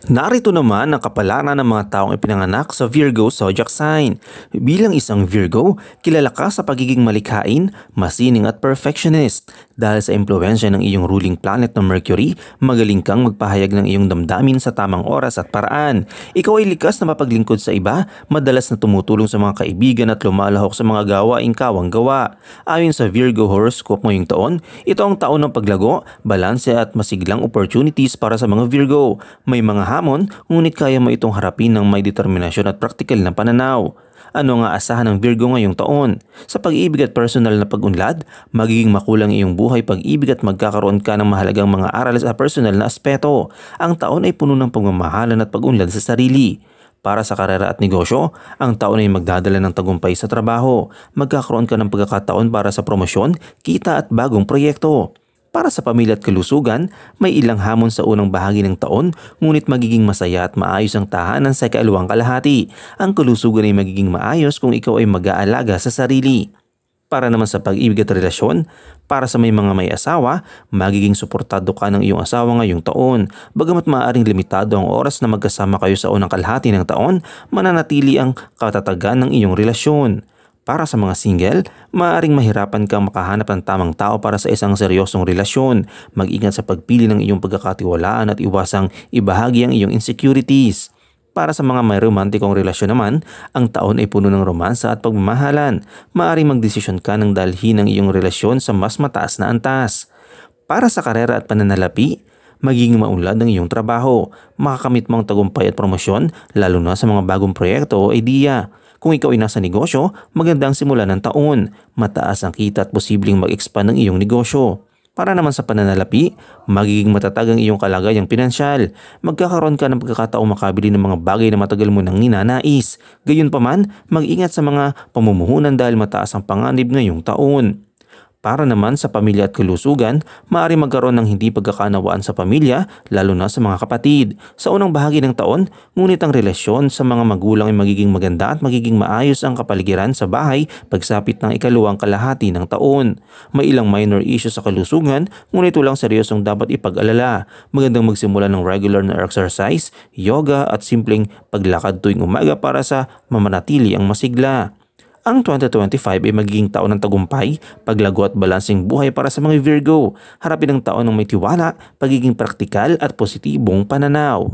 Narito naman ang kapalaran ng mga taong ipinanganak sa Virgo zodiac sign. Bilang isang Virgo, kilala ka sa pagiging malikhain, masining at perfectionist. Dahil sa impluwensya ng iyong ruling planet na Mercury, magaling kang magpahayag ng iyong damdamin sa tamang oras at paraan. Ikaw ay likas na mapaglingkod sa iba, madalas na tumutulong sa mga kaibigan at lumalahok sa mga gawaing kawang gawa. Ayon sa Virgo horoscope ngayong taon, ito ang taon ng paglago, balanse at masiglang opportunities para sa mga Virgo. May mga hamon, ngunit kaya mo itong harapin ng may determinasyon at praktikal na pananaw. Ano nga asahan ng Virgo ngayong taon? Sa pag-ibig at personal na pag-unlad, magiging makulang iyong buhay pag-ibig at magkakaroon ka ng mahalagang mga aral sa personal na aspeto. Ang taon ay puno ng pagmamahalan at pag-unlad sa sarili. Para sa karera at negosyo, ang taon ay magdadala ng tagumpay sa trabaho. Magkakaroon ka ng pagkakataon para sa promosyon, kita at bagong proyekto. Para sa pamilya at kalusugan, may ilang hamon sa unang bahagi ng taon, ngunit magiging masaya at maayos ang tahanan sa ikalawang kalahati. Ang kalusugan ay magiging maayos kung ikaw ay mag-aalaga sa sarili. Para naman sa pag-ibig at relasyon, para sa may mga may asawa, magiging suportado ka ng iyong asawa ngayong taon. Bagamat maaaring limitado ang oras na magkasama kayo sa unang kalahati ng taon, mananatili ang katatagan ng iyong relasyon. Para sa mga single, maaaring mahirapan kang makahanap ng tamang tao para sa isang seryosong relasyon. Mag-ingat sa pagpili ng iyong pagkakatiwalaan at iwasang ibahagi ang iyong insecurities. Para sa mga may romantikong relasyon naman, ang taon ay puno ng romansa at pagmamahalan. Maaaring magdesisyon ka ng dalhin ang iyong relasyon sa mas mataas na antas. Para sa karera at pananalapi, magiging maunlad ang iyong trabaho. Makakamit mo ang tagumpay at promosyon, lalo na sa mga bagong proyekto o ideya. Kung ikaw ay nasa negosyo, maganda ang simula ng taon. Mataas ang kita at posibleng mag-expand ang iyong negosyo. Para naman sa pananalapi, magiging matatag ang iyong kalagayang pinansyal. Magkakaroon ka ng pagkakataong makabili ng mga bagay na matagal mo nang ninanais. Gayunpaman, mag-ingat sa mga pamumuhunan dahil mataas ang panganib ngayong taon. Para naman sa pamilya at kalusugan, maaari magkaroon ng hindi pagkakaunawaan sa pamilya, lalo na sa mga kapatid. Sa unang bahagi ng taon, ngunit ang relasyon sa mga magulang ay magiging maganda at magiging maayos ang kapaligiran sa bahay pagsapit ng ikalawang kalahati ng taon. May ilang minor issues sa kalusugan, ngunit walang seryosong dapat ipag-alala. Magandang magsimula ng regular na exercise, yoga at simpleng paglakad tuwing umaga para sa mamanatili ang masigla. Ang 2025 ay magiging taon ng tagumpay, paglago at balanseng buhay para sa mga Virgo. Harapin ang taon ng may tiwala, pagiging praktikal at positibong pananaw.